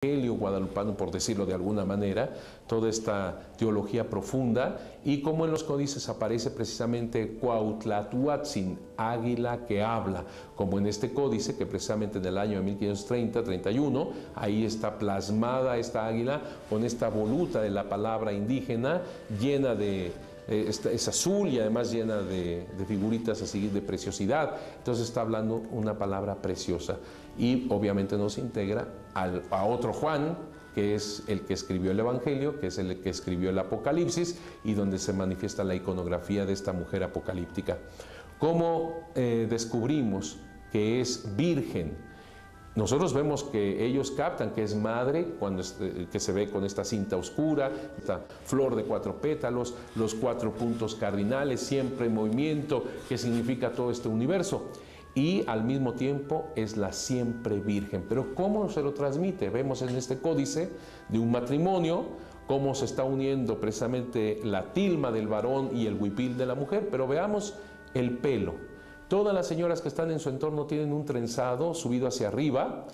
evangelio guadalupano, por decirlo de alguna manera, toda esta teología profunda, y como en los códices aparece precisamente Cuauhtlatoatzin, águila que habla, como en este códice que precisamente en el año de 1530-31, ahí está plasmada esta águila con esta voluta de la palabra indígena llena de... es azul y además llena de figuritas así de preciosidad. Entonces está hablando una palabra preciosa y obviamente nos integra a otro Juan, que es el que escribió el Evangelio, que es el que escribió el Apocalipsis, y donde se manifiesta la iconografía de esta mujer apocalíptica. ¿Cómo descubrimos que es virgen? Nosotros vemos que ellos captan que es madre cuando que se ve con esta cinta oscura, esta flor de 4 pétalos, los 4 puntos cardinales, siempre en movimiento, que significa todo este universo. Y al mismo tiempo es la siempre virgen. Pero ¿cómo se lo transmite? Vemos en este códice de un matrimonio cómo se está uniendo precisamente la tilma del varón y el huipil de la mujer, pero veamos el pelo. Todas las señoras que están en su entorno tienen un trenzado subido hacia arriba,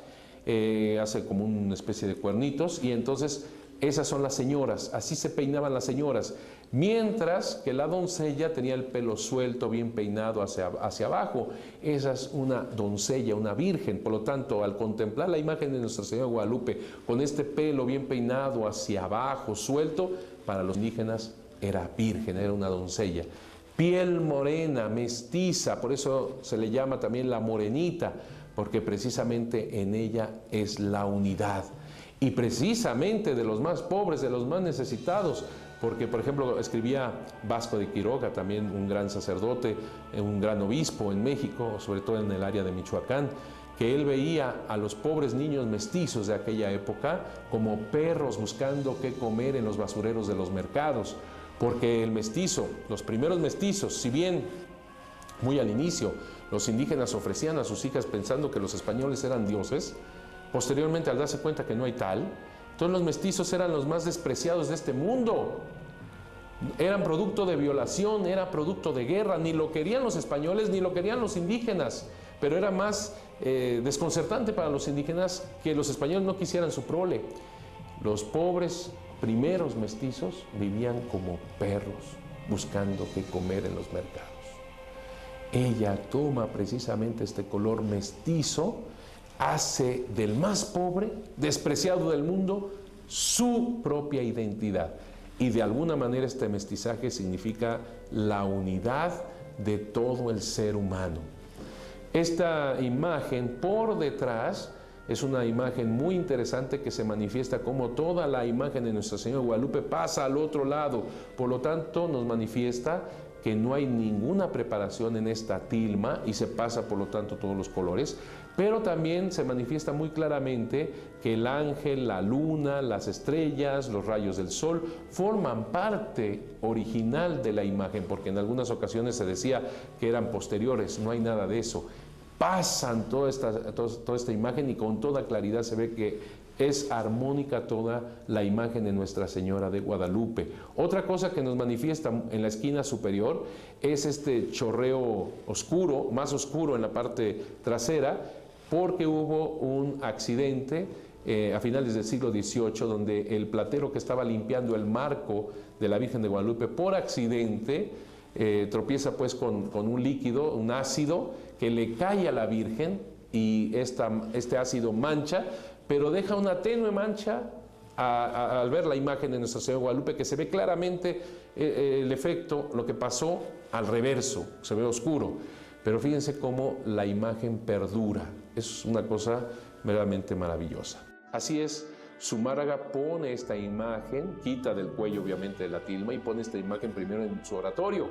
hace como una especie de cuernitos, y entonces esas son las señoras, así se peinaban las señoras, mientras que la doncella tenía el pelo suelto, bien peinado hacia abajo. Esa es una doncella, una virgen. Por lo tanto, al contemplar la imagen de Nuestra Señora de Guadalupe con este pelo bien peinado hacia abajo, suelto, para los indígenas era virgen, era una doncella. Piel morena, mestiza, por eso se le llama también la morenita, porque precisamente en ella es la unidad. Y precisamente de los más pobres, de los más necesitados, porque por ejemplo escribía Vasco de Quiroga, también un gran sacerdote, un gran obispo en México, sobre todo en el área de Michoacán, que él veía a los pobres niños mestizos de aquella época como perros buscando qué comer en los basureros de los mercados. Porque el mestizo, los primeros mestizos, si bien muy al inicio los indígenas ofrecían a sus hijas pensando que los españoles eran dioses, posteriormente al darse cuenta que no hay tal, entonces los mestizos eran los más despreciados de este mundo. Eran producto de violación, era producto de guerra, ni lo querían los españoles ni lo querían los indígenas, pero era más desconcertante para los indígenas que los españoles no quisieran su prole. Los pobres primeros mestizos vivían como perros buscando qué comer en los mercados. Ella toma precisamente este color mestizo, hace del más pobre, despreciado del mundo, su propia identidad. Y de alguna manera este mestizaje significa la unidad de todo el ser humano. Esta imagen por detrás es una imagen muy interesante que se manifiesta como toda la imagen de Nuestra Señora de Guadalupe pasa al otro lado. Por lo tanto, nos manifiesta que no hay ninguna preparación en esta tilma y se pasa, por lo tanto, todos los colores. Pero también se manifiesta muy claramente que el ángel, la luna, las estrellas, los rayos del sol forman parte original de la imagen, porque en algunas ocasiones se decía que eran posteriores. No hay nada de eso. Pasan toda esta imagen y con toda claridad se ve que es armónica toda la imagen de Nuestra Señora de Guadalupe. Otra cosa que nos manifiesta en la esquina superior es este chorreo oscuro, más oscuro en la parte trasera, porque hubo un accidente a finales del siglo XVIII, donde el platero que estaba limpiando el marco de la Virgen de Guadalupe por accidente tropieza pues con un líquido, un ácido, que le cae a la Virgen y este ácido mancha, pero deja una tenue mancha al ver la imagen de Nuestra Señora de Guadalupe, que se ve claramente el efecto, lo que pasó al reverso, se ve oscuro. Pero fíjense cómo la imagen perdura, es una cosa verdaderamente maravillosa. Así es, Zumárraga pone esta imagen, quita del cuello obviamente la tilma y pone esta imagen primero en su oratorio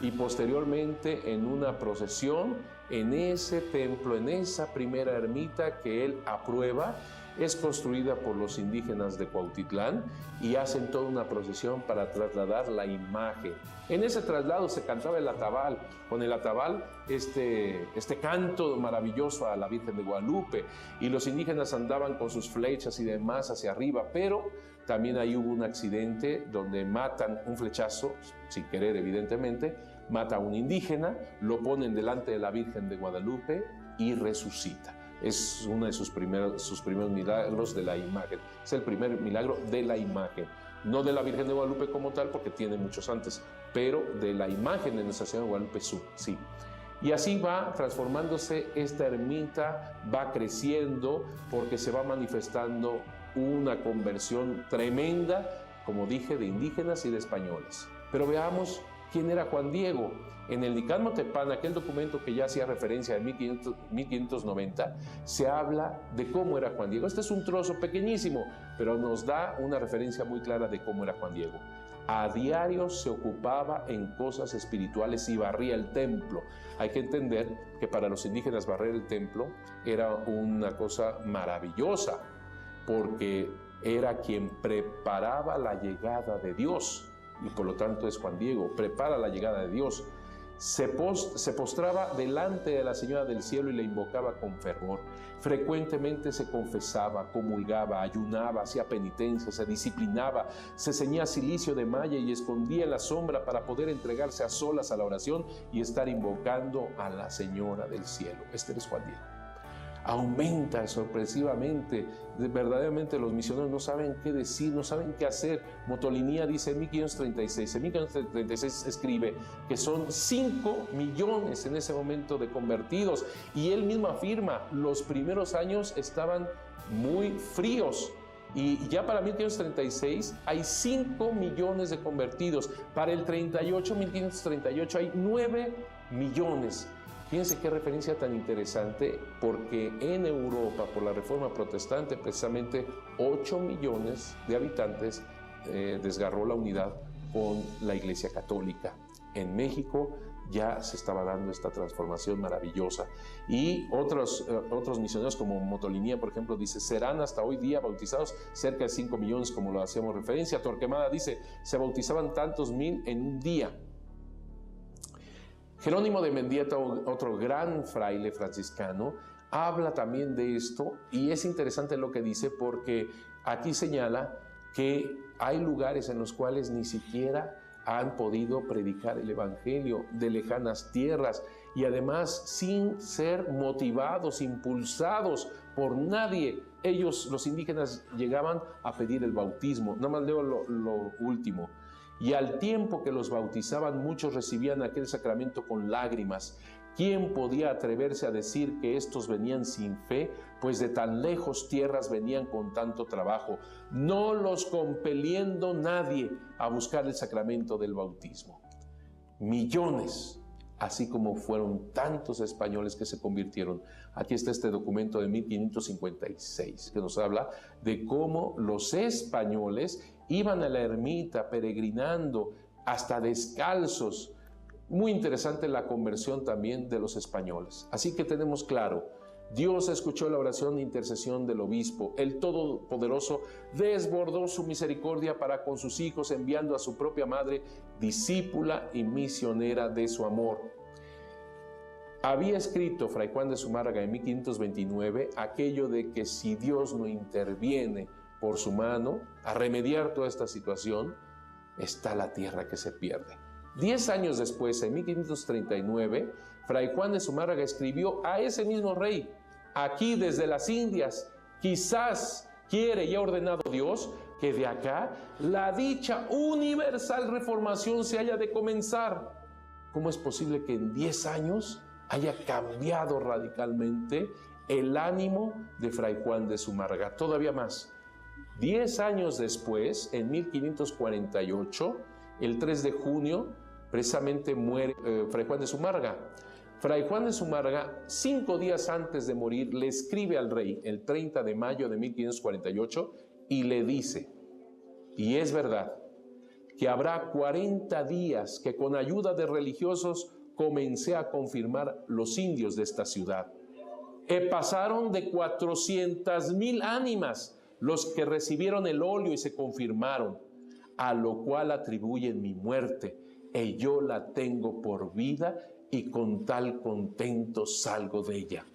y posteriormente en una procesión en ese templo, en esa primera ermita que él aprueba. Es construida por los indígenas de Cuautitlán y hacen toda una procesión para trasladar la imagen. En ese traslado se cantaba el atabal, con el atabal este canto maravilloso a la Virgen de Guadalupe, y los indígenas andaban con sus flechas y demás hacia arriba, pero también ahí hubo un accidente donde matan un flechazo, sin querer evidentemente, mata a un indígena, lo ponen delante de la Virgen de Guadalupe y resucita. es uno de sus primeros milagros de la imagen. Es el primer milagro de la imagen. No de la Virgen de Guadalupe como tal, porque tiene muchos antes, pero de la imagen de Nuestra Señora de Guadalupe, sí. Y así va transformándose esta ermita, va creciendo, porque se va manifestando una conversión tremenda, como dije, de indígenas y de españoles. Pero veamos quién era Juan Diego. En el Nicán Tepán, aquel documento que ya hacía referencia en 1590, se habla de cómo era Juan Diego. Este es un trozo pequeñísimo, pero nos da una referencia muy clara de cómo era Juan Diego. A diario se ocupaba en cosas espirituales y barría el templo. Hay que entender que para los indígenas barrer el templo era una cosa maravillosa, porque era quien preparaba la llegada de Dios, y por lo tanto es Juan Diego, prepara la llegada de Dios. Se postraba delante de la Señora del Cielo y la invocaba con fervor. Frecuentemente se confesaba, comulgaba, ayunaba, hacía penitencia, se disciplinaba, se ceñía cilicio de malla y escondía en la sombra para poder entregarse a solas a la oración y estar invocando a la Señora del Cielo. Este es Juan Diego. Aumenta sorpresivamente, verdaderamente los misioneros no saben qué decir, no saben qué hacer. Motolinía dice en 1536, en 1536 escribe que son 5 millones en ese momento de convertidos, y él mismo afirma, los primeros años estaban muy fríos, y ya para 1536 hay 5 millones de convertidos, para el 1538 hay 9 millones. Fíjense qué referencia tan interesante, porque en Europa, por la Reforma Protestante, precisamente 8 millones de habitantes desgarró la unidad con la Iglesia Católica. En México ya se estaba dando esta transformación maravillosa. Y otros misioneros como Motolinía, por ejemplo, dice, serán hasta hoy día bautizados cerca de 5 millones, como lo hacíamos referencia. Torquemada dice, se bautizaban tantos mil en un día. Jerónimo de Mendieta, otro gran fraile franciscano, habla también de esto, y es interesante lo que dice, porque aquí señala que hay lugares en los cuales ni siquiera han podido predicar el evangelio, de lejanas tierras, y además sin ser motivados, impulsados por nadie. Ellos, los indígenas, llegaban a pedir el bautismo. Nada más leo lo último. Y al tiempo que los bautizaban, muchos recibían aquel sacramento con lágrimas. ¿Quién podía atreverse a decir que estos venían sin fe? Pues de tan lejos tierras venían con tanto trabajo, no los compeliendo nadie a buscar el sacramento del bautismo. Millones, así como fueron tantos españoles que se convirtieron. Aquí está este documento de 1556, que nos habla de cómo los españoles iban a la ermita peregrinando hasta descalzos. Muy interesante la conversión también de los españoles. Así que tenemos claro, Dios escuchó la oración de intercesión del obispo. El Todopoderoso desbordó su misericordia para con sus hijos, enviando a su propia madre, discípula y misionera de su amor. Había escrito Fray Juan de Zumárraga en 1529 aquello de que si Dios no interviene por su mano a remediar toda esta situación, está la tierra que se pierde. 10 años después, en 1539, Fray Juan de Zumárraga escribió a ese mismo rey, aquí desde las Indias, quizás quiere y ha ordenado Dios que de acá la dicha universal reformación se haya de comenzar. ¿Cómo es posible que en 10 años haya cambiado radicalmente el ánimo de Fray Juan de Zumárraga? Todavía más. 10 años después, en 1548, el 3 de junio, precisamente muere Fray Juan de Zumárraga. Fray Juan de Zumárraga, 5 días antes de morir, le escribe al rey, el 30 de mayo de 1548, y le dice, y es verdad, que habrá 40 días que con ayuda de religiosos comencé a confirmar los indios de esta ciudad. Pasaron de 400,000 ánimas los que recibieron el óleo y se confirmaron, a lo cual atribuyen mi muerte, y yo la tengo por vida y con tal contento salgo de ella.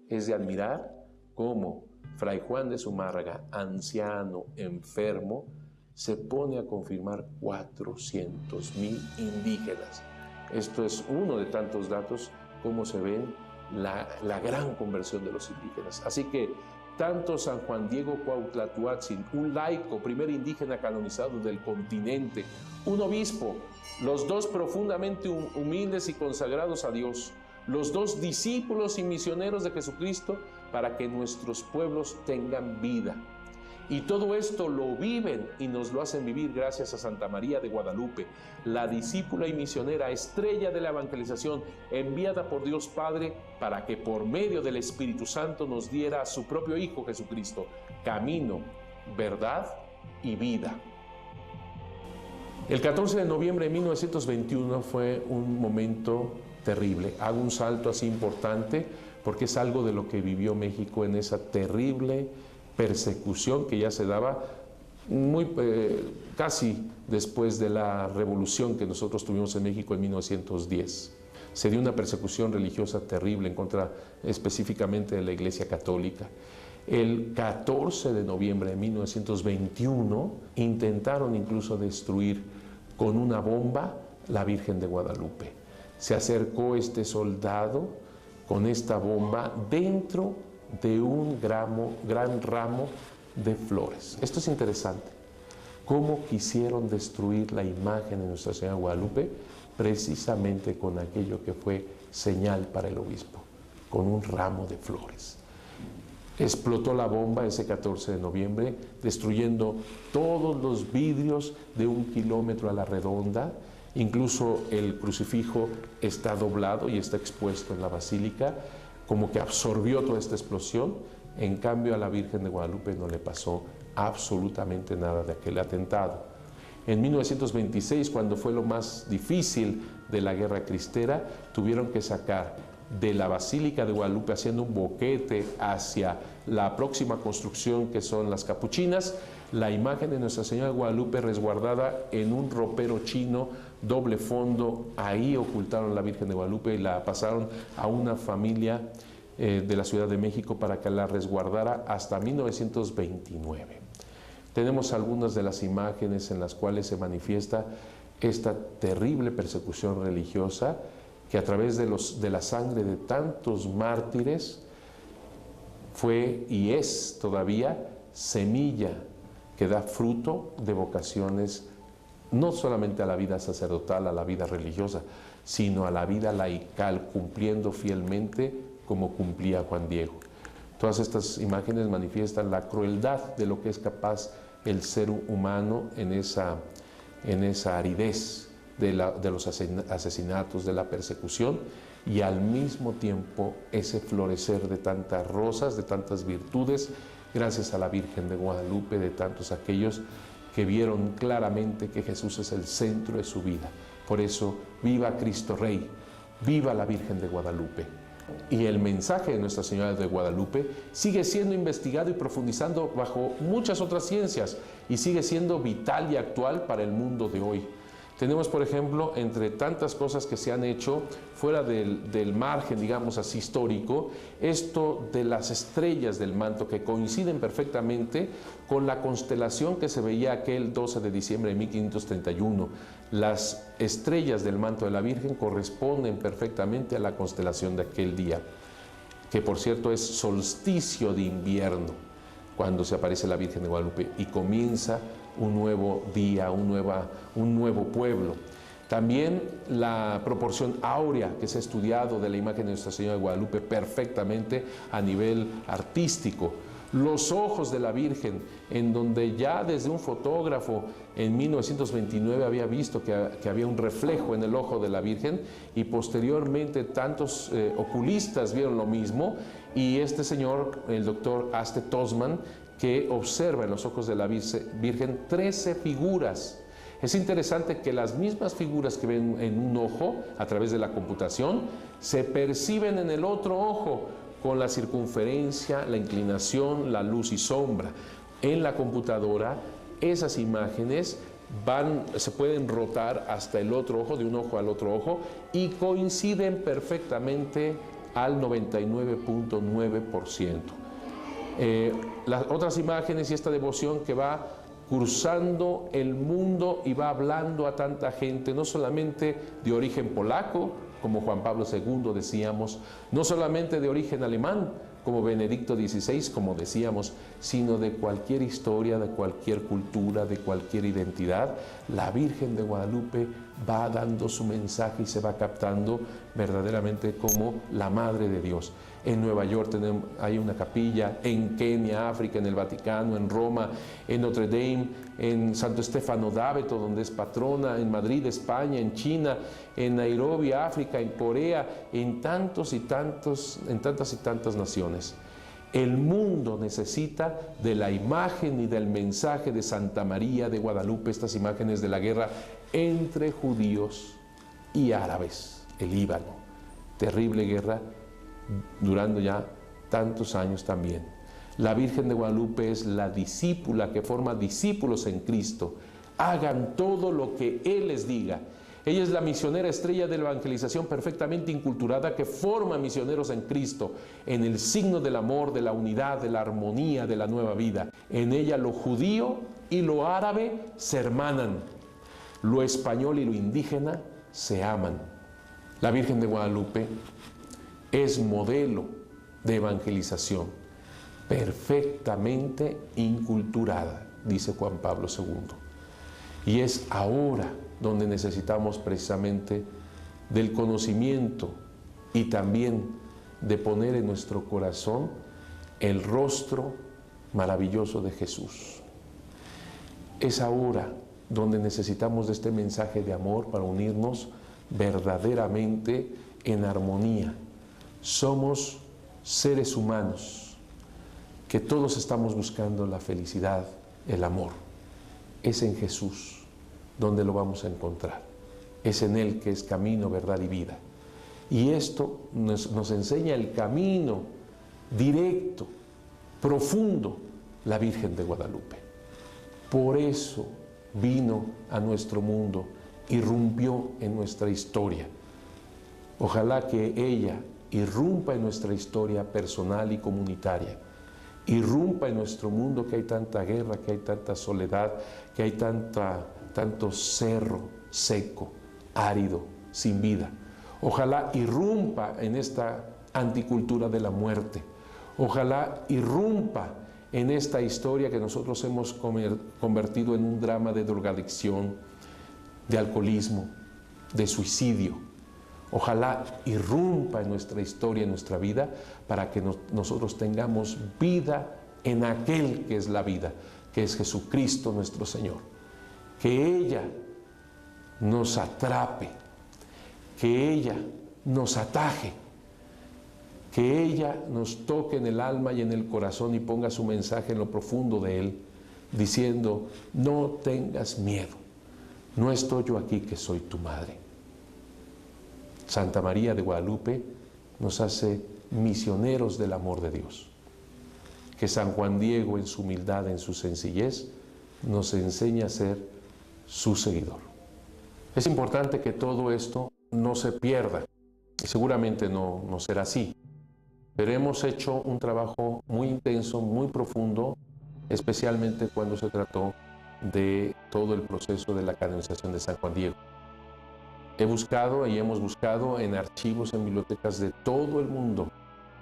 Es de admirar cómo Fray Juan de Zumárraga, anciano, enfermo, se pone a confirmar 400,000 indígenas. Esto es uno de tantos datos, cómo se ven la gran conversión de los indígenas. Así que tanto San Juan Diego Cuauhtlatoatzin, un laico, primer indígena canonizado del continente, un obispo, los dos profundamente humildes y consagrados a Dios, los dos discípulos y misioneros de Jesucristo para que nuestros pueblos tengan vida. Y todo esto lo viven y nos lo hacen vivir gracias a Santa María de Guadalupe, la discípula y misionera, estrella de la evangelización, enviada por Dios Padre para que por medio del Espíritu Santo nos diera a su propio Hijo Jesucristo, camino, verdad y vida. El 14 de noviembre de 1921 fue un momento terrible. Hago un salto así importante porque es algo de lo que vivió México en esa terrible persecución que ya se daba casi después de la revolución que nosotros tuvimos en México en 1910. Se dio una persecución religiosa terrible en contra específicamente de la Iglesia Católica. El 14 de noviembre de 1921 intentaron incluso destruir con una bomba la Virgen de Guadalupe. Se acercó este soldado con esta bomba dentro de un gran ramo de flores. Esto es interesante. ¿Cómo quisieron destruir la imagen de Nuestra Señora de Guadalupe? Precisamente con aquello que fue señal para el obispo, con un ramo de flores. Explotó la bomba ese 14 de noviembre, destruyendo todos los vidrios de 1 kilómetro a la redonda. Incluso el crucifijo está doblado y está expuesto en la basílica, como que absorbió toda esta explosión. En cambio, a la Virgen de Guadalupe no le pasó absolutamente nada de aquel atentado. En 1926, cuando fue lo más difícil de la guerra cristera, tuvieron que sacar de la Basílica de Guadalupe, haciendo un boquete hacia la próxima construcción que son las Capuchinas, la imagen de Nuestra Señora de Guadalupe resguardada en un ropero chino, doble fondo. Ahí ocultaron la Virgen de Guadalupe y la pasaron a una familia de la Ciudad de México para que la resguardara hasta 1929. Tenemos algunas de las imágenes en las cuales se manifiesta esta terrible persecución religiosa que a través de la sangre de tantos mártires fue y es todavía semilla que da fruto de vocaciones no solamente a la vida sacerdotal, a la vida religiosa, sino a la vida laical, cumpliendo fielmente como cumplía Juan Diego. Todas estas imágenes manifiestan la crueldad de lo que es capaz el ser humano en esa aridez de los asesinatos, de la persecución, y al mismo tiempo ese florecer de tantas rosas, de tantas virtudes, gracias a la Virgen de Guadalupe, de tantos aquellos que vieron claramente que Jesús es el centro de su vida. Por eso, viva Cristo Rey, viva la Virgen de Guadalupe. Y el mensaje de Nuestra Señora de Guadalupe sigue siendo investigado y profundizando bajo muchas otras ciencias y sigue siendo vital y actual para el mundo de hoy. Tenemos, por ejemplo, entre tantas cosas que se han hecho fuera del margen, digamos así, histórico, esto de las estrellas del manto que coinciden perfectamente con la constelación que se veía aquel 12 de diciembre de 1531. Las estrellas del manto de la Virgen corresponden perfectamente a la constelación de aquel día, que por cierto es solsticio de invierno, cuando se aparece la Virgen de Guadalupe y comienza un nuevo día, un nuevo pueblo. También la proporción áurea que se ha estudiado de la imagen de Nuestra Señora de Guadalupe perfectamente a nivel artístico. Los ojos de la Virgen, en donde ya desde un fotógrafo en 1929 había visto que había un reflejo en el ojo de la Virgen, y posteriormente tantos oculistas vieron lo mismo, y este señor, el doctor Aste Tosman, que observa en los ojos de la Virgen 13 figuras. Es interesante que las mismas figuras que ven en un ojo a través de la computación se perciben en el otro ojo con la circunferencia, la inclinación, la luz y sombra. En la computadora esas imágenes se pueden rotar hasta el otro ojo, de un ojo al otro ojo, y coinciden perfectamente al 99.9%. Las otras imágenes y esta devoción que va cruzando el mundo y va hablando a tanta gente, no solamente de origen polaco, como Juan Pablo II decíamos, no solamente de origen alemán, como Benedicto XVI, como decíamos, sino de cualquier historia, de cualquier cultura, de cualquier identidad. La Virgen de Guadalupe va dando su mensaje y se va captando verdaderamente como la Madre de Dios. En Nueva York hay una capilla, en Kenia, África, en el Vaticano, en Roma, en Notre Dame, en Santo Stefano d'Aveto, donde es patrona, en Madrid, España, en China, en Nairobi, África, en Corea, en tantas y tantas naciones. El mundo necesita de la imagen y del mensaje de Santa María de Guadalupe, estas imágenes de la guerra entre judíos y árabes, el Líbano. Terrible guerra durando ya tantos años también. La Virgen de Guadalupe es la discípula que forma discípulos en Cristo. Hagan todo lo que Él les diga. Ella es la misionera estrella de la evangelización perfectamente inculturada que forma misioneros en Cristo, en el signo del amor, de la unidad, de la armonía, de la nueva vida. En ella lo judío y lo árabe se hermanan. Lo español y lo indígena se aman. La Virgen de Guadalupe es modelo de evangelización, perfectamente inculturada, dice Juan Pablo II. Y es ahora donde necesitamos precisamente del conocimiento y también de poner en nuestro corazón el rostro maravilloso de Jesús. Es ahora donde necesitamos de este mensaje de amor para unirnos verdaderamente en armonía. Somos seres humanos que todos estamos buscando la felicidad, el amor. Es en Jesús donde lo vamos a encontrar. Es en Él que es camino, verdad y vida. Y esto nos enseña el camino directo, profundo, la Virgen de Guadalupe. Por eso vino a nuestro mundo, irrumpió en nuestra historia. Ojalá que ella irrumpa en nuestra historia personal y comunitaria, irrumpa en nuestro mundo que hay tanta guerra, que hay tanta soledad, que hay tanto cerro seco, árido, sin vida. Ojalá irrumpa en esta anticultura de la muerte. Ojalá irrumpa en esta historia que nosotros hemos convertido en un drama de drogadicción, de alcoholismo, de suicidio. Ojalá irrumpa en nuestra historia, en nuestra vida, para que nosotros tengamos vida en aquel que es la vida, que es Jesucristo nuestro Señor. Que ella nos atrape, que ella nos ataje, que ella nos toque en el alma y en el corazón y ponga su mensaje en lo profundo de Él, diciendo: no tengas miedo, no estoy yo aquí, que soy tu madre. Santa María de Guadalupe nos hace misioneros del amor de Dios. Que San Juan Diego, en su humildad, en su sencillez, nos enseña a ser su seguidor. Es importante que todo esto no se pierda, y seguramente no será así, pero hemos hecho un trabajo muy intenso, muy profundo, especialmente cuando se trató de todo el proceso de la canonización de San Juan Diego. He buscado y hemos buscado en archivos, en bibliotecas de todo el mundo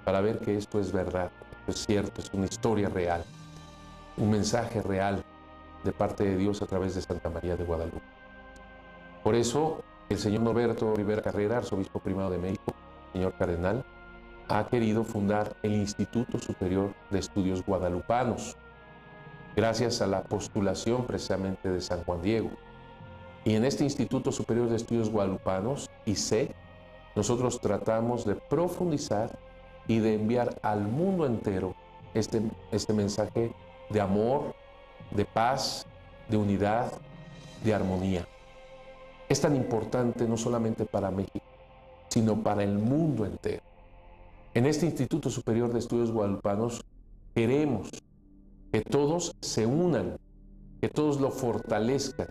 para ver que esto es verdad, esto es cierto, es una historia real, un mensaje real de parte de Dios a través de Santa María de Guadalupe. Por eso, el señor Norberto Rivera Carrera, arzobispo primado de México, señor cardenal, ha querido fundar el Instituto Superior de Estudios Guadalupanos, gracias a la postulación precisamente de San Juan Diego. Y en este Instituto Superior de Estudios Guadalupanos, ISE, nosotros tratamos de profundizar y de enviar al mundo entero este mensaje de amor, de paz, de unidad, de armonía. Es tan importante no solamente para México, sino para el mundo entero. En este Instituto Superior de Estudios Guadalupanos queremos que todos se unan, que todos lo fortalezcan,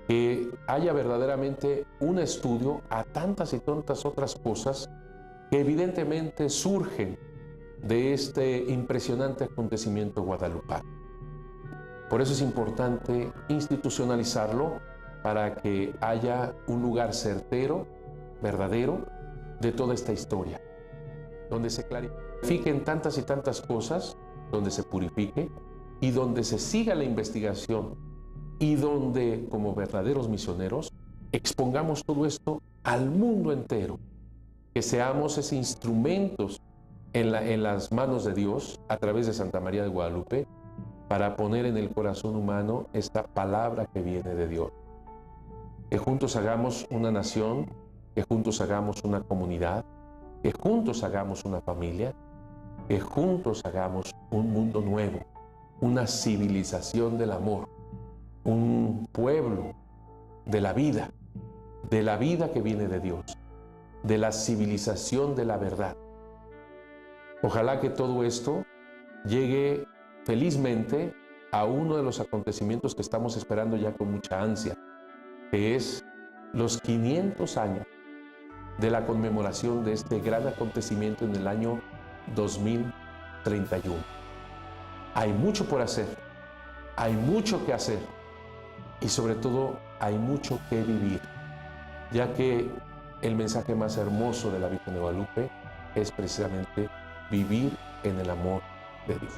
que haya verdaderamente un estudio a tantas y tantas otras cosas que evidentemente surgen de este impresionante acontecimiento guadalupano. Por eso es importante institucionalizarlo para que haya un lugar certero verdadero de toda esta historia, donde se clarifiquen tantas y tantas cosas, donde se purifique y donde se siga la investigación y donde, como verdaderos misioneros, expongamos todo esto al mundo entero, que seamos ese instrumentos en las manos de Dios a través de Santa María de Guadalupe para poner en el corazón humano esta palabra que viene de Dios. Que juntos hagamos una nación, que juntos hagamos una comunidad, que juntos hagamos una familia, que juntos hagamos un mundo nuevo, una civilización del amor, un pueblo de la vida que viene de Dios, de la civilización de la verdad. Ojalá que todo esto llegue felizmente a uno de los acontecimientos que estamos esperando ya con mucha ansia, que es los 500 años de la conmemoración de este gran acontecimiento en el año 2031. Hay mucho por hacer, hay mucho que hacer y sobre todo hay mucho que vivir, ya que el mensaje más hermoso de la Virgen de Guadalupe es precisamente vivir en el amor de Dios.